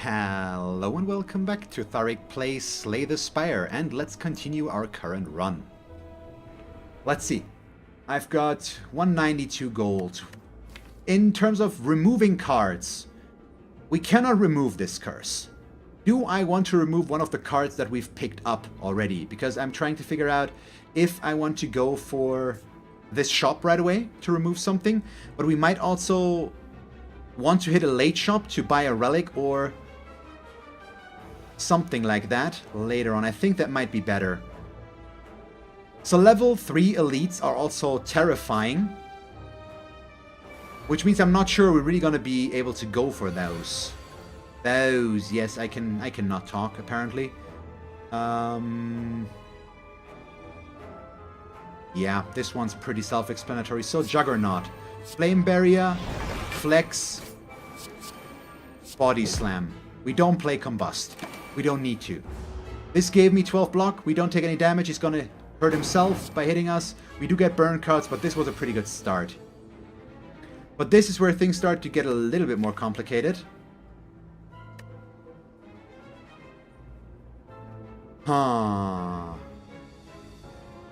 Hello and welcome back to Thalric plays Slay the Spire, and let's continue our current run. Let's see. I've got 192 gold. In terms of removing cards, we cannot remove this curse. Do I want to remove one of the cards that we've picked up already? Because I'm trying to figure out if I want to go for this shop right away to remove something, but we might also want to hit a late shop to buy a relic or something like that later on. I think that might be better. So level 3 elites are also terrifying, which means I'm not sure we're really going to be able to go for those. Yes, I cannot talk apparently. Yeah, this one's pretty self-explanatory. So Juggernaut, Flame Barrier, Flex, Body Slam. We don't play Combust. We don't need to. This gave me 12 block. We don't take any damage. He's gonna hurt himself by hitting us. We do get burn cards, but this was a pretty good start. But this is where things start to get a little bit more complicated. Huh.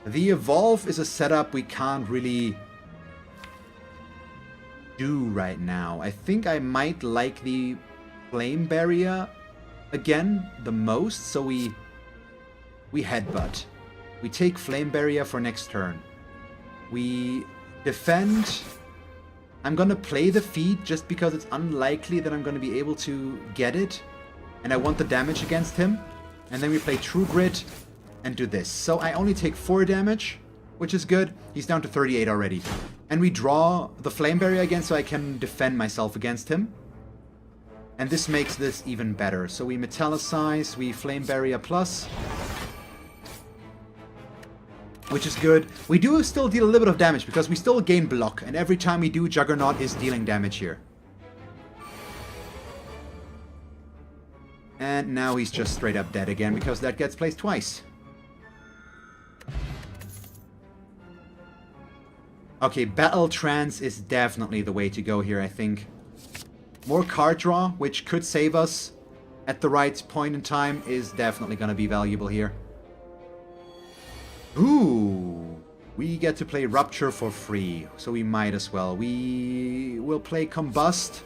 The Evolve is a setup we can't really do right now. I think I might like the Flame Barrier again the most, so we headbutt. We take Flame Barrier for next turn. We defend. I'm gonna play the feed just because it's unlikely that I'm gonna be able to get it, and I want the damage against him. And then we play True Grit and do this. So I only take 4 damage, which is good. He's down to 38 already. And we draw the Flame Barrier again so I can defend myself against him. And this makes this even better. So we Metallicize, we Flame Barrier plus, which is good. We do still deal a little bit of damage because we still gain block. And every time we do, Juggernaut is dealing damage here. And now he's just straight up dead again because that gets placed twice. Okay, Battle Trance is definitely the way to go here, I think. More card draw, which could save us at the right point in time, is definitely going to be valuable here. Ooh, we get to play Rupture for free, so we might as well. We will play Combust,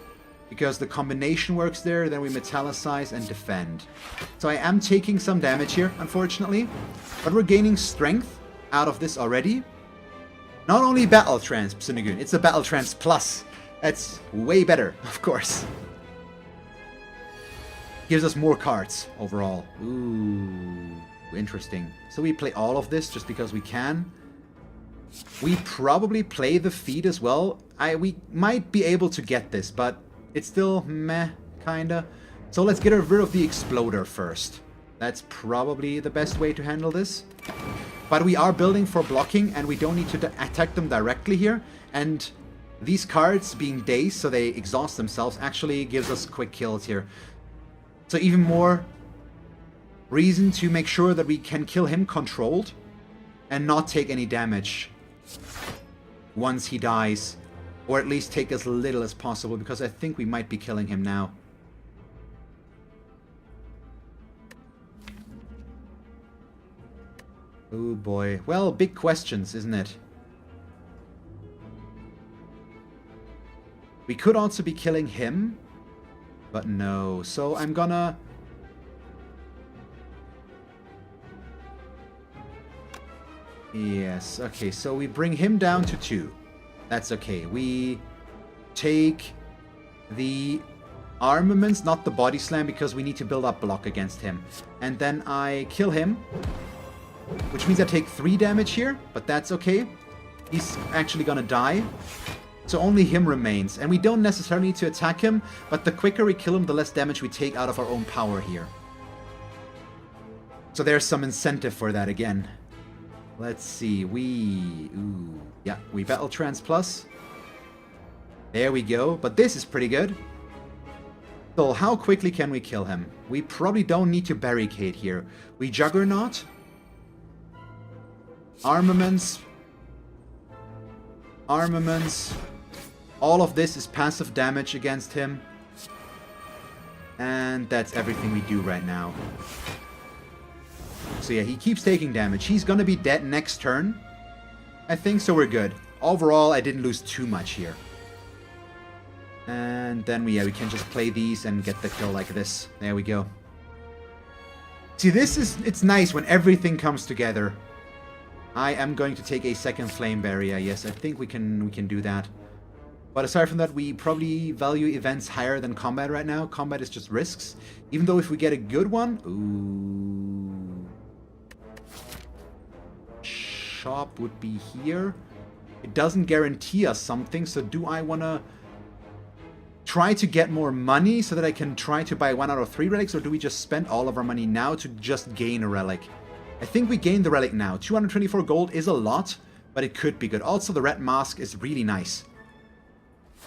because the combination works there, then we Metallicize and defend. So I am taking some damage here, unfortunately, but we're gaining strength out of this already. Not only Battle Trance, Psynigun, it's a Battle Trance Plus. That's way better, of course. Gives us more cards overall. Ooh, interesting. So we play all of this just because we can. We probably play the feed as well. We might be able to get this, but it's still meh, kinda. So let's get rid of the Exploder first. That's probably the best way to handle this. But we are building for blocking, and we don't need to attack them directly here. And these cards, being dazed, so they exhaust themselves, actually gives us quick kills here. So even more reason to make sure that we can kill him controlled and not take any damage once he dies. Or at least take as little as possible, because I think we might be killing him now. Oh boy. Well, big questions, isn't it? We could also be killing him, but no. So I'm gonna... Yes, okay, so we bring him down to 2. That's okay. We take the armaments, not the body slam, because we need to build up block against him. And then I kill him, which means I take 3 damage here, but that's okay. He's actually gonna die. So only him remains. And we don't necessarily need to attack him, but the quicker we kill him, the less damage we take out of our own power here. So there's some incentive for that again. Let's see, we Battle Trance Plus. There we go, but this is pretty good. So how quickly can we kill him? We probably don't need to barricade here. We Juggernaut. Armaments. All of this is passive damage against him. And that's everything we do right now. So yeah, he keeps taking damage. He's gonna be dead next turn, I think, so we're good. Overall, I didn't lose too much here. And then we can just play these and get the kill like this. There we go. See, it's nice when everything comes together. I am going to take a second flame barrier. Yes, I think we can do that. But aside from that, we probably value events higher than combat right now. Combat is just risks. Even though if we get a good one... Ooh. Shop would be here. It doesn't guarantee us something, so do I want to try to get more money so that I can try to buy 1 out of 3 relics, or do we just spend all of our money now to just gain a relic? I think we gain the relic now. 224 gold is a lot, but it could be good. Also, the red mask is really nice.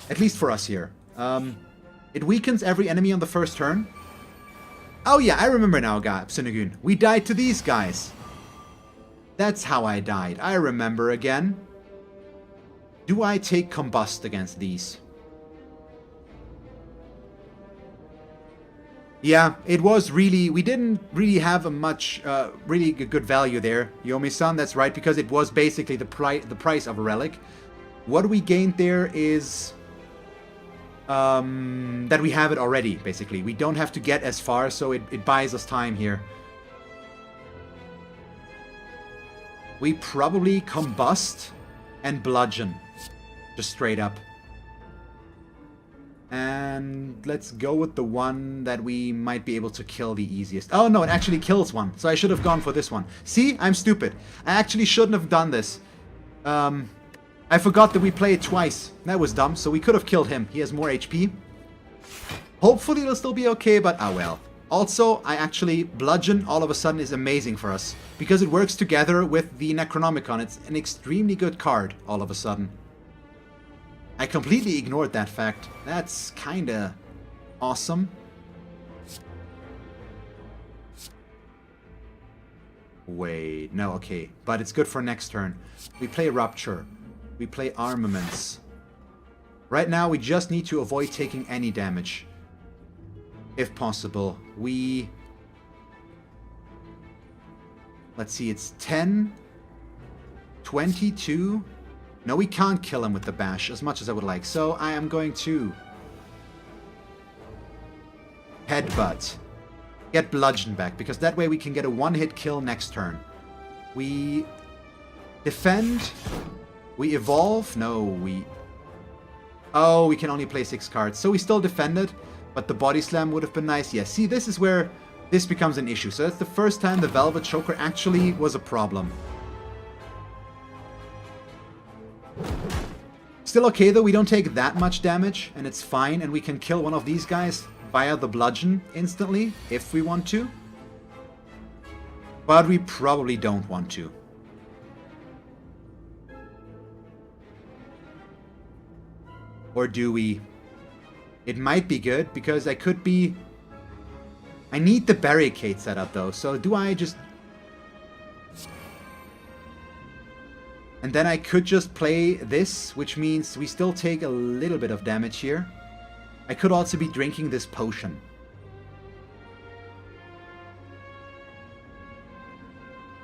At least for us here. It weakens every enemy on the first turn. Oh yeah, I remember now, Synagoon. We died to these guys. That's how I died. I remember again. Do I take Combust against these? Yeah, it was really... We didn't really have a much... really good value there, Yomi-san. That's right, because it was basically the price of a relic. What we gained there is... that we have it already, basically. We don't have to get as far, so it buys us time here. We probably Combust and Bludgeon. Just straight up. And let's go with the one that we might be able to kill the easiest. Oh no, it actually kills one. So I should have gone for this one. See? I'm stupid. I actually shouldn't have done this. I forgot that we play it twice. That was dumb. So we could have killed him. He has more HP. Hopefully it'll still be okay, but ah well. Also, I actually... Bludgeon all of a sudden is amazing for us. Because it works together with the Necronomicon. It's an extremely good card all of a sudden. I completely ignored that fact. That's kinda awesome. Wait, no, okay. But it's good for next turn. We play Rupture. We play Armaments. Right now, we just need to avoid taking any damage. If possible. We... Let's see, it's 10... 22... No, we can't kill him with the bash as much as I would like. So I am going to Headbutt. Get Bludgeon back, because that way we can get a one-hit kill next turn. We defend. We evolve. No, we... Oh, we can only play 6 cards. So we still defended, but the Body Slam would have been nice. Yeah, see, this is where this becomes an issue. So that's the first time the Velvet Choker actually was a problem. Still okay though, we don't take that much damage, and it's fine, and we can kill one of these guys via the Bludgeon instantly, if we want to. But we probably don't want to. Or do we? It might be good, because I could be... I need the barricade set up though, so do I just... And then I could just play this, which means we still take a little bit of damage here. I could also be drinking this potion.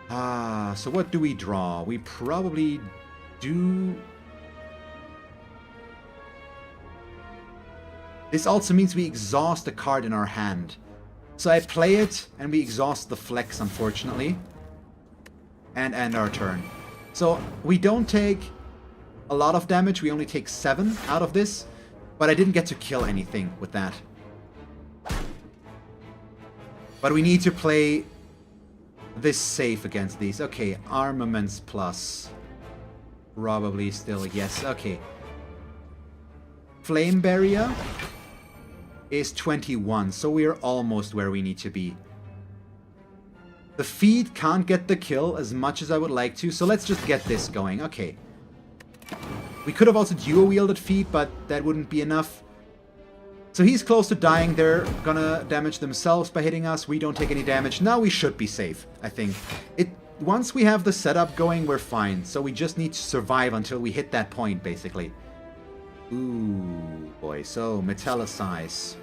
So what do we draw? We probably do... This also means we exhaust a card in our hand. So I play it, and we exhaust the Flex, unfortunately. And end our turn. So we don't take a lot of damage, we only take 7 out of this, but I didn't get to kill anything with that. But we need to play this safe against these. Okay, Armaments plus. Probably still, yes, okay. Flame Barrier is 21, so we are almost where we need to be. The feed can't get the kill as much as I would like to, so let's just get this going. Okay. We could have also duo-wielded feed, but that wouldn't be enough. So he's close to dying. They're gonna damage themselves by hitting us. We don't take any damage. Now we should be safe, I think. Once we have the setup going, we're fine. So we just need to survive until we hit that point, basically. Ooh, boy. So, Metallicize.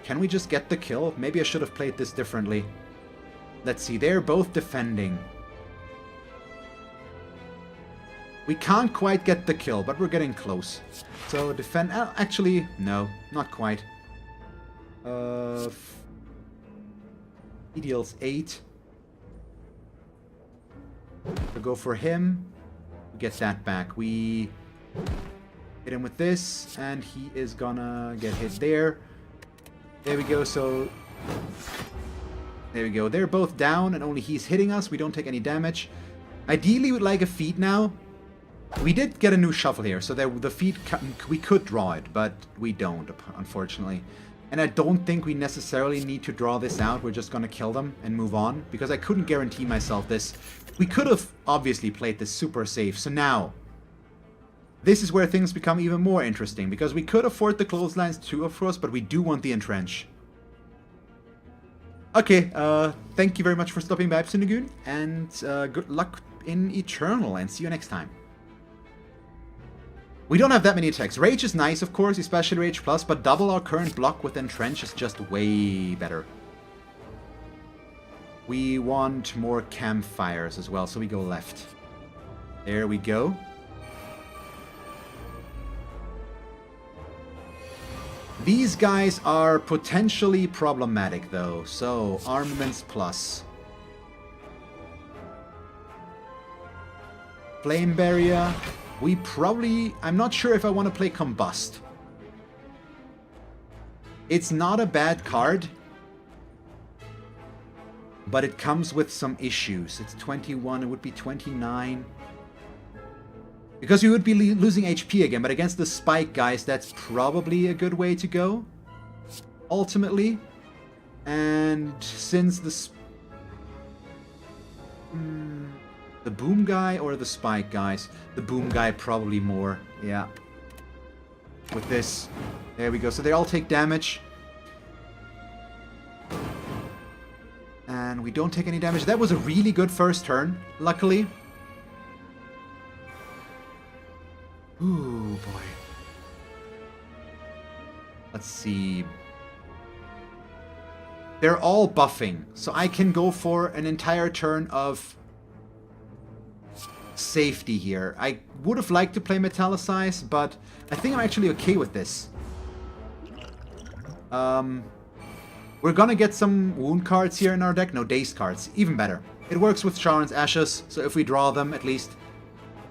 Can we just get the kill? Maybe I should have played this differently. Let's see, they're both defending. We can't quite get the kill, but we're getting close. So defend... actually, no, not quite. He deals 8. We'll go for him. We get that back. We hit him with this, and he is gonna get hit there. There we go, so... There we go. They're both down, and only he's hitting us. We don't take any damage. Ideally, we'd like a feat now. We did get a new shuffle here, so the feat, we could draw it, but we don't, unfortunately. And I don't think we necessarily need to draw this out. We're just going to kill them and move on, because I couldn't guarantee myself this. We could have obviously played this super safe, so now... This is where things become even more interesting, because we could afford the clotheslines too, of course, but we do want the entrench. Okay, thank you very much for stopping by, Psynagoon, and good luck in Eternal, and see you next time. We don't have that many attacks. Rage is nice, of course, especially Rage Plus, but double our current block with Entrench is just way better. We want more campfires as well, so we go left. There we go. These guys are potentially problematic, though, so Armaments Plus. Flame Barrier. We probably... I'm not sure if I want to play Combust. It's not a bad card, but it comes with some issues. It's 21, it would be 29. Because we would be losing HP again, but against the Spike guys, that's probably a good way to go, ultimately. And since the Boom guy or the Spike guys? The Boom guy probably more, yeah. With this, there we go. So they all take damage. And we don't take any damage. That was a really good first turn, luckily. Ooh, boy. Let's see. They're all buffing, so I can go for an entire turn of safety here. I would have liked to play Metallicize, but I think I'm actually okay with this. We're gonna get some wound cards here in our deck. No, dazed cards. Even better. It works with Sharon's Ashes, so if we draw them, at least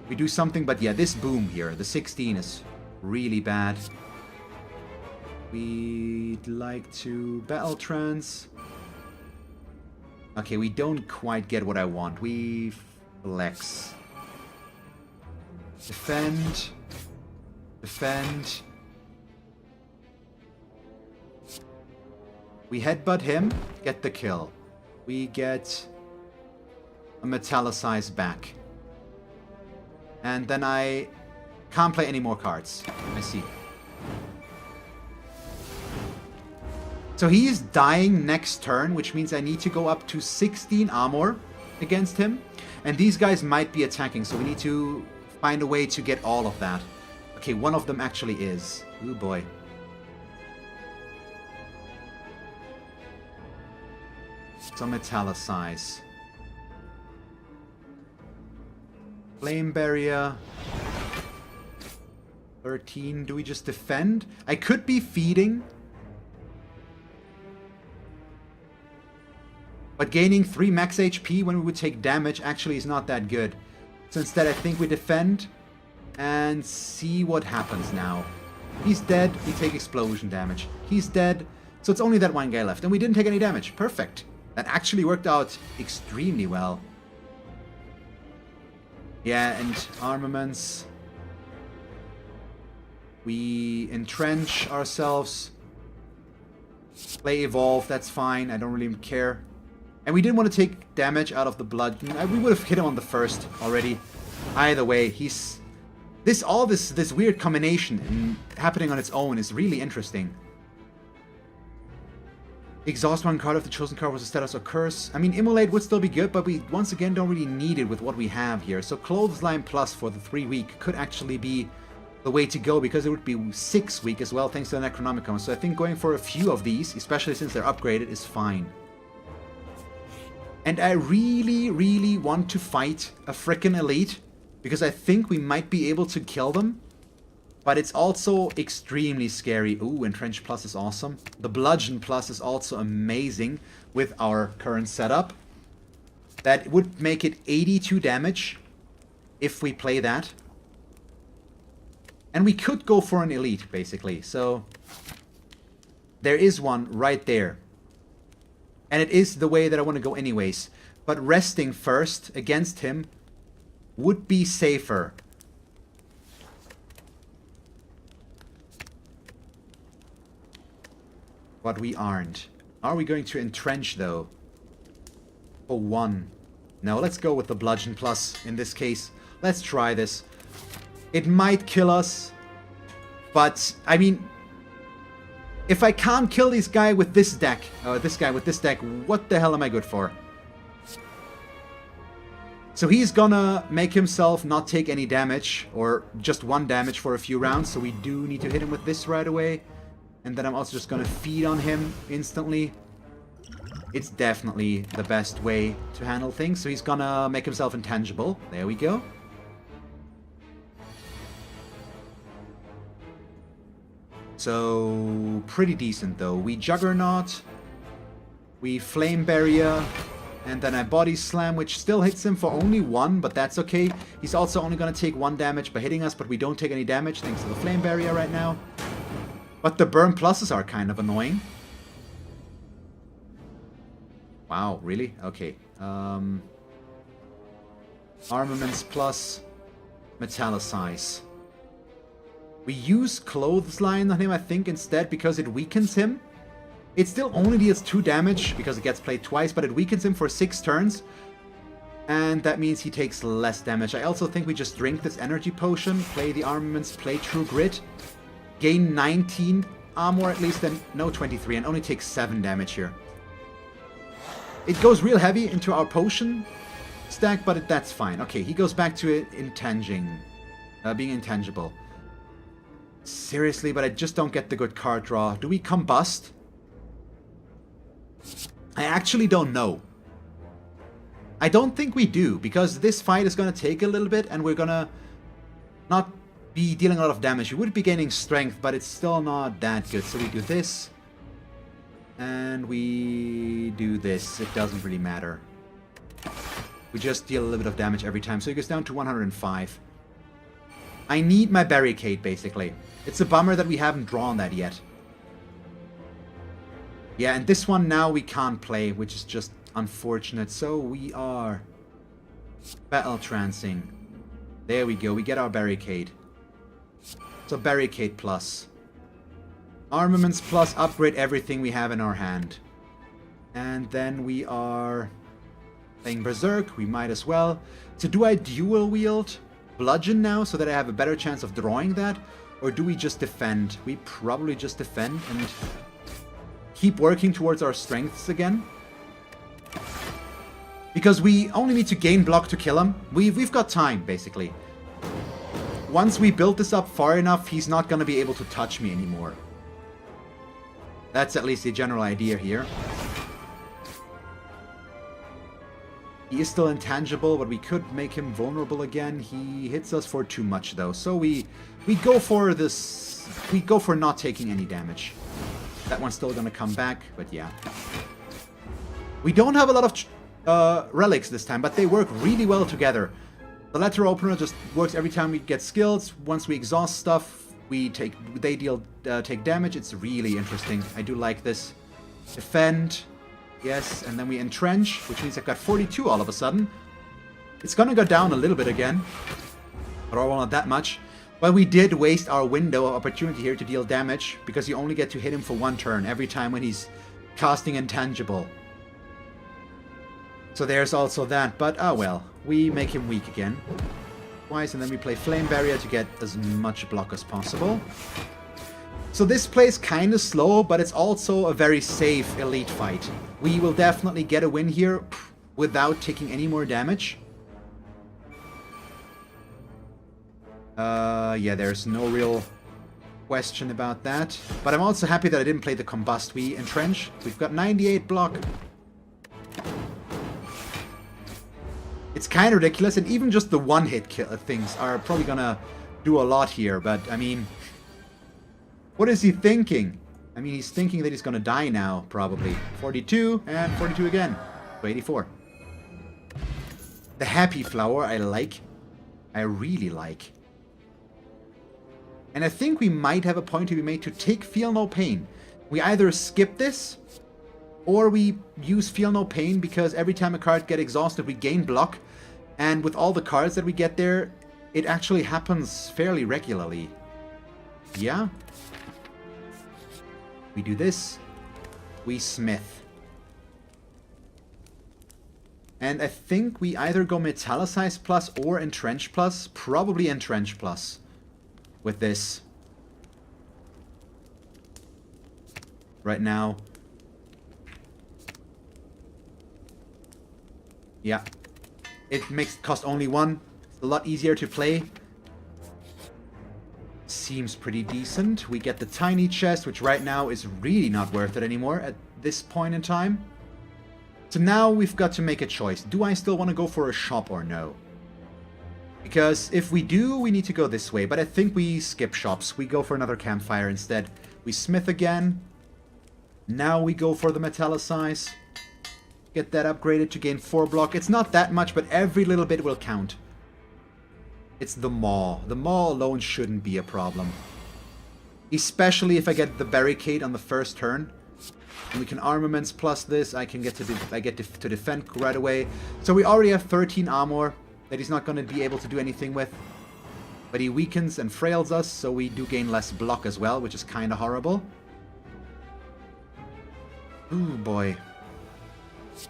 we do something. But yeah, this Boom here, the 16 is really bad. We'd like to Battle Trance. Okay, we don't quite get what I want. We flex. Defend. Defend. We headbutt him, get the kill. We get a Metallicize back. And then I can't play any more cards. I see. So he is dying next turn, which means I need to go up to 16 armor against him. And these guys might be attacking, so we need to find a way to get all of that. Okay, one of them actually is. Ooh, boy. Some Metallicize. Flame Barrier. 13. Do we just defend? I could be feeding. But gaining 3 max HP when we would take damage actually is not that good. So instead I think we defend and see what happens now. He's dead, we take explosion damage. He's dead, so it's only that one guy left. And we didn't take any damage. Perfect. That actually worked out extremely well. Yeah, and armaments. We entrench ourselves. Play Evolve, that's fine. I don't really care. And we didn't want to take damage out of the blood. We would have hit him on the first already. Either way, he's... This weird combination and happening on its own is really interesting. Exhaust one card if the chosen card was a status or curse. I mean, Immolate would still be good, but we once again don't really need it with what we have here. So Clothesline Plus for the 3 week could actually be the way to go, because it would be 6 weak as well, thanks to the Necronomicon. So I think going for a few of these, especially since they're upgraded, is fine. And I really, really want to fight a frickin' elite, because I think we might be able to kill them. But it's also extremely scary. Ooh, Entrench Plus is awesome. The Bludgeon Plus is also amazing with our current setup. That would make it 82 damage if we play that. And we could go for an elite, basically. So there is one right there. And it is the way that I want to go anyways. But resting first against him would be safer. But we aren't. Are we going to entrench, though? For 1. No, let's go with the Bludgeon Plus in this case. Let's try this. It might kill us. But, I mean, if I can't kill this guy with this deck, what the hell am I good for? So he's gonna make himself not take any damage, or just 1 damage for a few rounds, so we do need to hit him with this right away. And then I'm also just gonna feed on him instantly. It's definitely the best way to handle things. So he's gonna make himself intangible. There we go. So, pretty decent though. We Juggernaut, we Flame Barrier, and then I Body Slam, which still hits him for only 1, but that's okay. He's also only gonna take 1 damage by hitting us, but we don't take any damage thanks to the Flame Barrier right now. But the Burn Pluses are kind of annoying. Wow, really? Okay. Armaments plus Metallicize. We use Clothesline on him, I think, instead, because it weakens him. It still only deals 2 damage, because it gets played twice, but it weakens him for 6 turns. And that means he takes less damage. I also think we just drink this energy potion, play the armaments, play True Grit, gain 19 armor at least, and no 23, and only take 7 damage here. It goes real heavy into our potion stack, but that's fine. Okay, he goes back to it being intangible. Seriously, but I just don't get the good card draw. Do we combust? I actually don't know. I don't think we do, because this fight is going to take a little bit, and we're going to not be dealing a lot of damage. We would be gaining strength, but it's still not that good. So we do this, and we do this. It doesn't really matter. We just deal a little bit of damage every time. So it goes down to 105. I need my barricade, basically. It's a bummer that we haven't drawn that yet. Yeah, and this one now we can't play, which is just unfortunate. So we are Battle Trancing. There we go, we get our barricade. So Barricade Plus. Armaments Plus, upgrade everything we have in our hand. And then we are playing Berserk, we might as well. So do I dual wield Bludgeon now, so that I have a better chance of drawing that? Or do we just defend? We probably just defend and keep working towards our strengths again. Because we only need to gain block to kill him. We've got time, basically. Once we build this up far enough, he's not going to be able to touch me anymore. That's at least the general idea here. He is still intangible, but we could make him vulnerable again. He hits us for too much, though. So we go for this. We go for not taking any damage. That one's still going to come back, but yeah. We don't have a lot of relics this time, but they work really well together. The letter opener just works every time we get skills. Once we exhaust stuff, they take damage. It's really interesting. I do like this. Defend. Yes, and then we entrench, which means I've got 42 all of a sudden. It's gonna go down a little bit again, but all not that much. But we did waste our window of opportunity here to deal damage, because you only get to hit him for 1 turn every time when he's casting Intangible. So there's also that, but oh well. We make him weak again. Twice, and then we play Flame Barrier to get as much block as possible. So this plays kind of slow, but it's also a very safe elite fight. We will definitely get a win here without taking any more damage. Yeah, there's no real question about that. But I'm also happy that I didn't play the Combust. We entrench. We've got 98 block. It's kind of ridiculous, and even just the one-hit things are probably gonna do a lot here. But, I mean, what is he thinking? I mean, he's thinking that he's gonna die now, probably. 42, and 42 again. So 84. The Happy Flower I like. I really like. And I think we might have a point to be made to take Feel No Pain. We either skip this, or we use Feel No Pain because every time a card gets exhausted, we gain block. And with all the cards that we get there, it actually happens fairly regularly. Yeah. We do this. We smith. And I think we either go Metallicize plus or Entrench plus. Probably Entrench plus with this. Right now. Yeah. It makes it cost only 1. It's a lot easier to play. Seems pretty decent. We get the tiny chest, which right now is really not worth it anymore at this point in time. So now we've got to make a choice. Do I still want to go for a shop or no? Because if we do, we need to go this way. But I think we skip shops. We go for another campfire instead. We smith again. Now we go for the Metallicize. Get that upgraded to gain 4 block. It's not that much, but every little bit will count. It's the Maw. The Maw alone shouldn't be a problem. Especially if I get the Barricade on the first turn. And we can armaments plus this. I get to defend right away. So we already have 13 armor that he's not going to be able to do anything with. But he weakens and frails us, so we do gain less block as well, which is kind of horrible. Ooh, boy.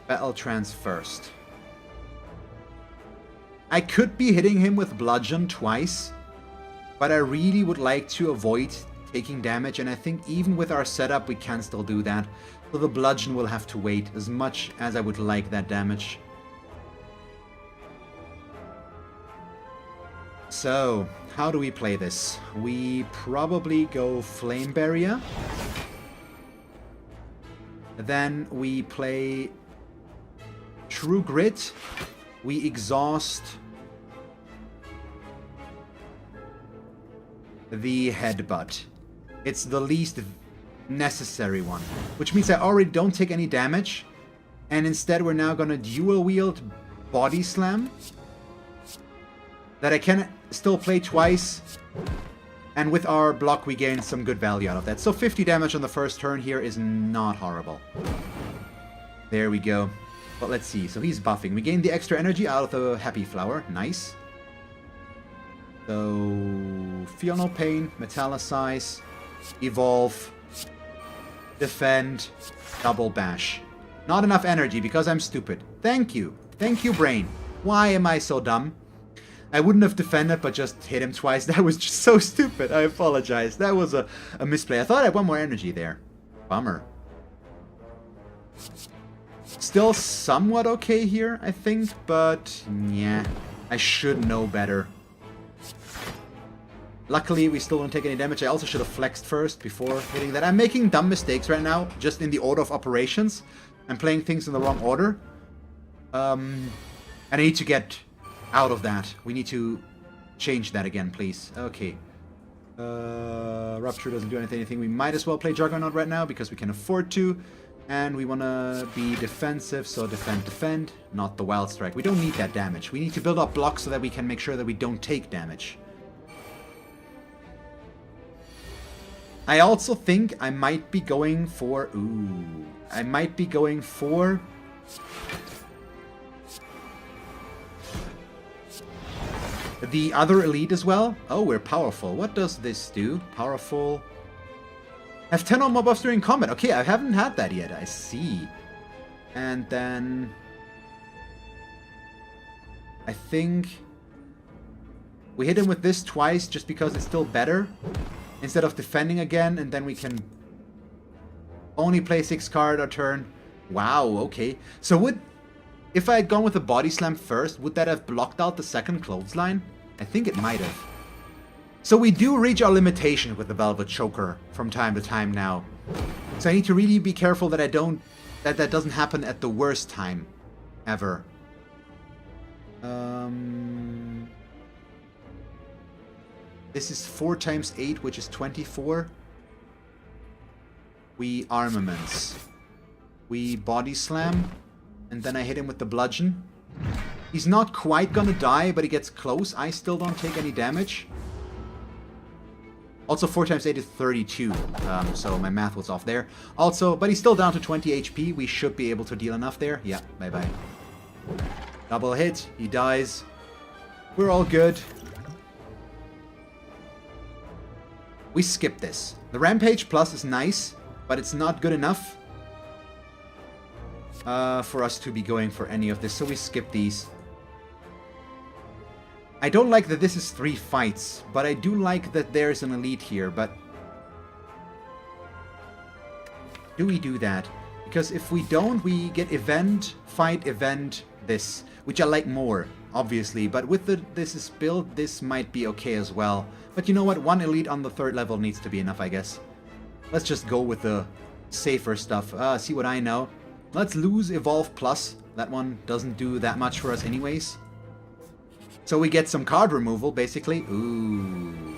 Battle Trance first. I could be hitting him with Bludgeon twice, but I really would like to avoid taking damage, and I think even with our setup we can still do that. So the Bludgeon will have to wait, as much as I would like that damage. So, how do we play this? We probably go Flame Barrier. Then we play True Grit. We exhaust the Headbutt. It's the least necessary one, which means I already don't take any damage, and instead we're now gonna dual wield Body Slam that I can still play twice, and with our block we gain some good value out of that. So 50 damage on the first turn here is not horrible. There we go. But let's see, so he's buffing. We gain the extra energy out of the Happy Flower. Nice. So, Feel No Pain, Metallicize, Evolve, Defend, Double Bash. Not enough energy because I'm stupid. Thank you. Thank you, brain. Why am I so dumb? I wouldn't have defended, but just hit him twice. That was just so stupid. I apologize. That was a misplay. I thought I had one more energy there. Bummer. Still somewhat okay here, I think, but yeah, I should know better. Luckily, we still don't take any damage. I also should have flexed first before hitting that. I'm making dumb mistakes right now, just in the order of operations. I'm playing things in the wrong order. And I need to get out of that. We need to change that again, please. Okay. Rupture doesn't do anything. We might as well play Juggernaut right now, because we can afford to. And we want to be defensive, so defend, not the Wild Strike. We don't need that damage. We need to build up blocks so that we can make sure that we don't take damage. I also think I might be going for... Ooh. I might be going for... the other elite as well. Oh, we're powerful. What does this do? Powerful... Have 10 or more buffs during combat. Okay, I haven't had that yet. I see. And then... I think... we hit him with this twice just because it's still better. Instead of defending again, and then we can only play 6 cards a turn. Wow, okay. So would... if I had gone with the Body Slam first, would that have blocked out the second clothesline? I think it might have. So we do reach our limitation with the Velvet Choker from time to time now. So I need to really be careful that that doesn't happen at the worst time ever. This is 4 times 8, which is 24. We armaments. We body slam. And then I hit him with the bludgeon. He's not quite gonna die, but he gets close. I still don't take any damage. Also, 4 times 8 is 32. So my math was off there. Also, but he's still down to 20 HP. We should be able to deal enough there. Yeah, bye-bye. Double hit. He dies. We're all good. We skip this. The Rampage Plus is nice, but it's not good enough for us to be going for any of this, so we skip these. I don't like that this is 3 fights, but I do like that there's an elite here, but do we do that? Because if we don't, we get event, fight, event, this, which I like more, obviously, but with this build, this might be okay as well. But you know what? 1 elite on the 3rd level needs to be enough, I guess. Let's just go with the safer stuff. See what I know. Let's lose Evolve Plus. That one doesn't do that much for us anyways. So we get some card removal, basically. Ooh.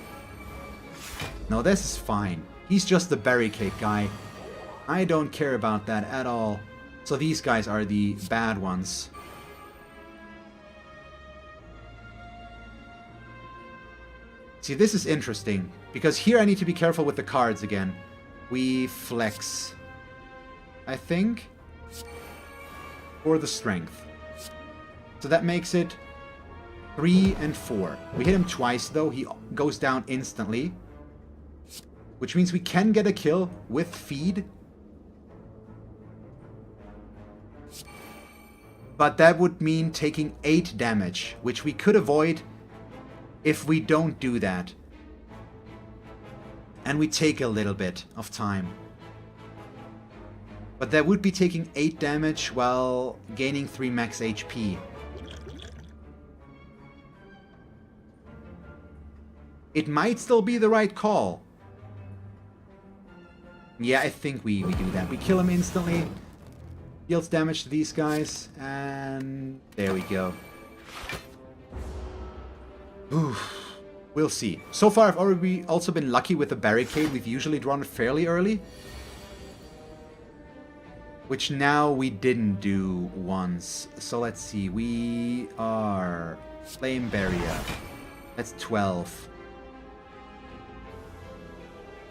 No, this is fine. He's just the barricade guy. I don't care about that at all. So these guys are the bad ones. See, this is interesting, because here I need to be careful with the cards again. We flex, I think, for the strength. So that makes it 3 and 4. We hit him twice, though. He goes down instantly, which means we can get a kill with feed. But that would mean taking 8 damage, which we could avoid if we don't do that. And we take a little bit of time. But that would be taking 8 damage while gaining 3 max HP. It might still be the right call. Yeah, I think we do that. We kill him instantly. Deals damage to these guys. And there we go. Oof. We'll see. So far, I've already also been lucky with the barricade. We've usually drawn it fairly early. Which now we didn't do once. So let's see. We are Flame Barrier. That's 12.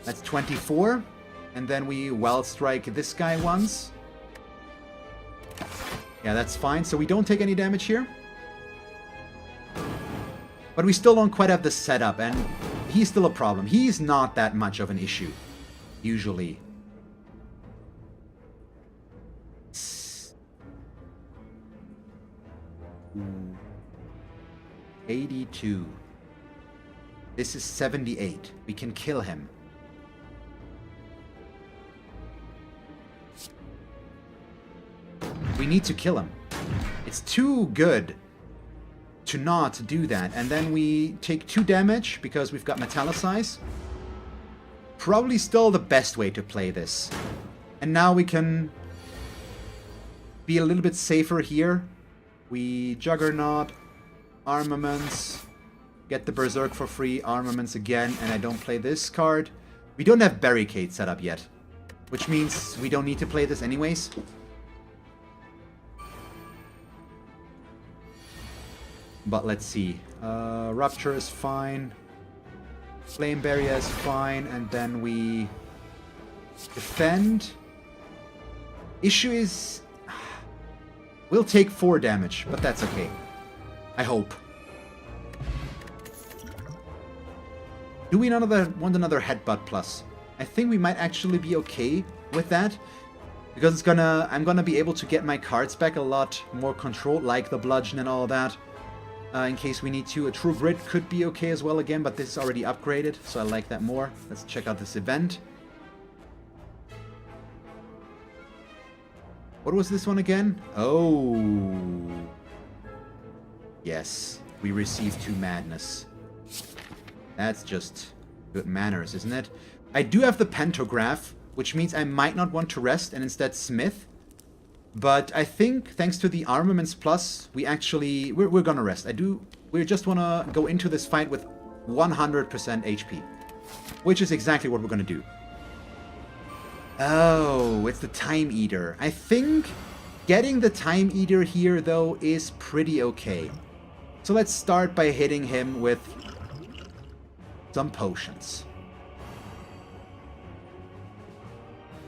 That's 24. And then we Wild Strike this guy once. Yeah, that's fine. So we don't take any damage here. But we still don't quite have the setup, and he's still a problem. He's not that much of an issue, usually. 82. This is 78. We can kill him. We need to kill him. It's too good to not do that. And then we take 2 damage because we've got Metallicize. Probably still the best way to play this. And now we can be a little bit safer here. We Juggernaut, Armaments, get the Berserk for free, Armaments again, and I don't play this card. We don't have Barricade set up yet, which means we don't need to play this anyways. But let's see. Rupture is fine. Flame Barrier is fine. And then we defend. Issue is we'll take 4 damage, but that's okay. I hope. Do we want another Headbutt Plus? I think we might actually be okay with that. Because I'm gonna be able to get my cards back a lot more controlled, like the Bludgeon and all that. In case we need to. A True Grit could be okay as well again, but this is already upgraded, so I like that more. Let's check out this event. What was this one again? Oh. Yes, we received 2 Madness. That's just good manners, isn't it? I do have the pantograph, which means I might not want to rest and instead smith. But I think, thanks to the armaments plus, we're gonna rest. We just wanna go into this fight with 100% HP. Which is exactly what we're gonna do. Oh, it's the Time Eater. I think getting the Time Eater here, though, is pretty okay. So let's start by hitting him with some potions.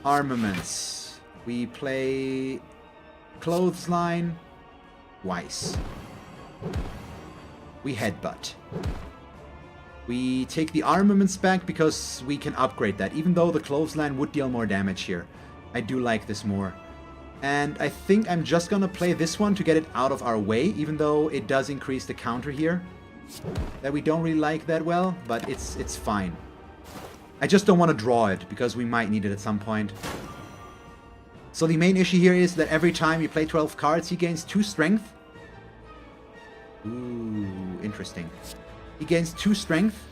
Armaments. We play Clothesline. Twice. We Headbutt. We take the armaments back because we can upgrade that, even though the Clothesline would deal more damage here. I do like this more. And I think I'm just gonna play this one to get it out of our way, even though it does increase the counter here. That we don't really like that well, but it's fine. I just don't want to draw it, because we might need it at some point. So the main issue here is that every time you play 12 cards, he gains 2 strength. Ooh, interesting. He gains 2 strength.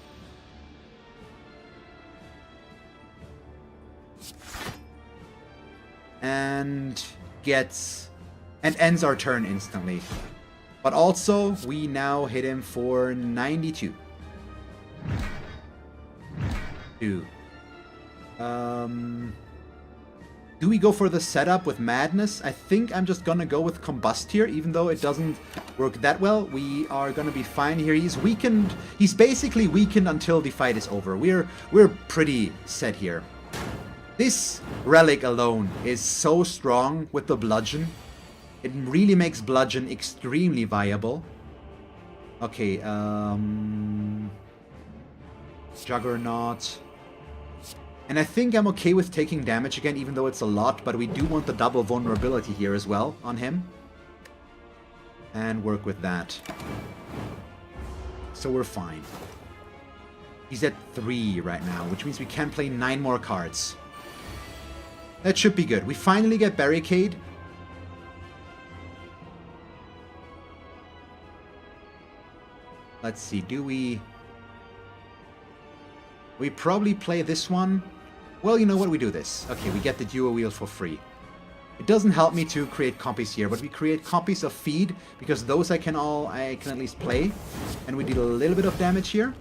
And ends our turn instantly. But also, we now hit him for 92. 2. Do we go for the setup with Madness? I think I'm just gonna go with Combust here, even though it doesn't work that well. We are gonna be fine here. He's weakened. He's basically weakened until the fight is over. We're pretty set here. This relic alone is so strong with the bludgeon. It really makes bludgeon extremely viable. Okay, Juggernaut. And I think I'm okay with taking damage again, even though it's a lot, but we do want the double vulnerability here as well on him. And work with that. So we're fine. He's at 3 right now, which means we can play 9 more cards. That should be good. We finally get Barricade. Let's see, do we... We probably play this one. Well, you know what, we do this. Okay, we get the duo wheel for free. It doesn't help me to create copies here, but we create copies of Feed, because those I can at least play. And we deal a little bit of damage here.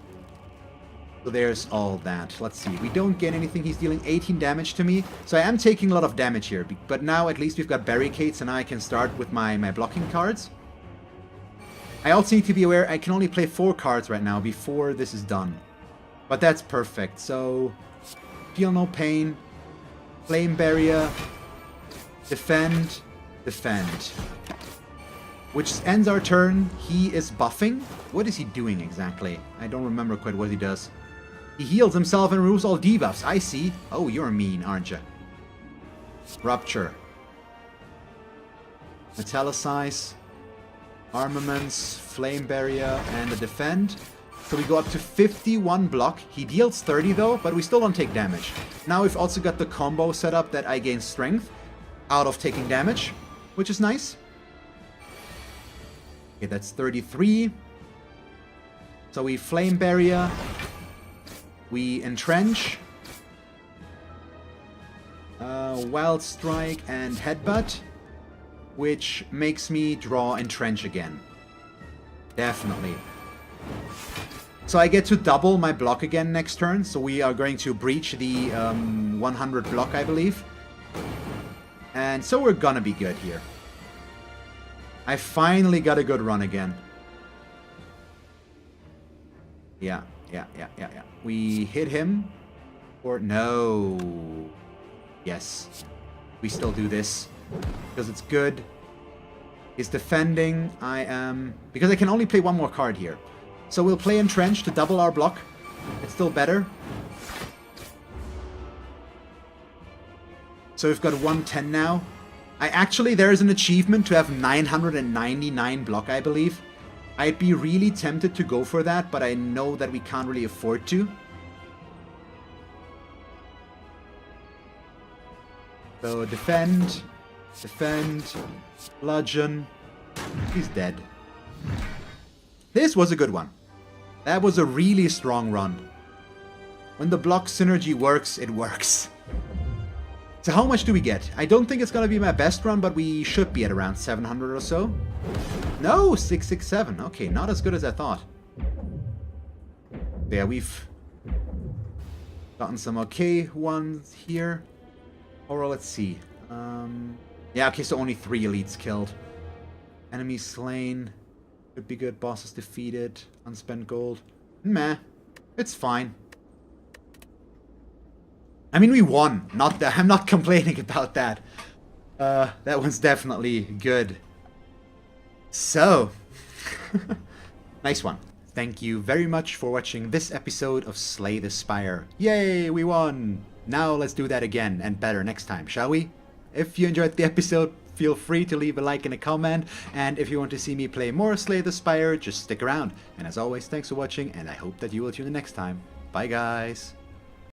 So there's all that. Let's see, we don't get anything. He's dealing 18 damage to me. So I am taking a lot of damage here, but now at least we've got Barricades, and I can start with my blocking cards. I also need to be aware I can only play 4 cards right now before this is done. But that's perfect. So, deal no pain, Flame Barrier, defend, defend. Which ends our turn. He is buffing. What is he doing exactly? I don't remember quite what he does. He heals himself and removes all debuffs. I see. Oh, you're mean, aren't you? Rupture. Metallicize. Armaments, Flame Barrier, and a Defend. So we go up to 51 block. He deals 30 though, but we still don't take damage. Now we've also got the combo set up that I gain strength out of taking damage, which is nice. Okay, that's 33. So we Flame Barrier. We Entrench. Wild Strike and Headbutt. Which makes me draw Entrench again. Definitely. So I get to double my block again next turn. So we are going to breach the 100 block, I believe. And so we're gonna be good here. I finally got a good run again. Yeah. We hit him. Or no. Yes. We still do this. Because it's good. He's defending. I am... Because I can only play 1 more card here. So we'll play Entrench to double our block. It's still better. So we've got 110 now. There is an achievement to have 999 block, I believe. I'd be really tempted to go for that, but I know that we can't really afford to. So defend... Defend, bludgeon, he's dead. This was a good one. That was a really strong run. When the block synergy works, it works. So how much do we get? I don't think it's gonna be my best run, but we should be at around 700 or so. No, 667. Okay, not as good as I thought. Yeah, we've gotten some okay ones here. Or let's see. Yeah, okay, so only 3 elites killed. Enemies slain. Could be good. Bosses defeated. Unspent gold. Meh. It's fine. I mean, we won. Not that I'm not complaining about that. That one's definitely good. So, nice one. Thank you very much for watching this episode of Slay the Spire. Yay, we won! Now let's do that again and better next time, shall we? If you enjoyed the episode, feel free to leave a like and a comment. And if you want to see me play more Slay the Spire, just stick around. And as always, thanks for watching, and I hope that you will tune in next time. Bye, guys!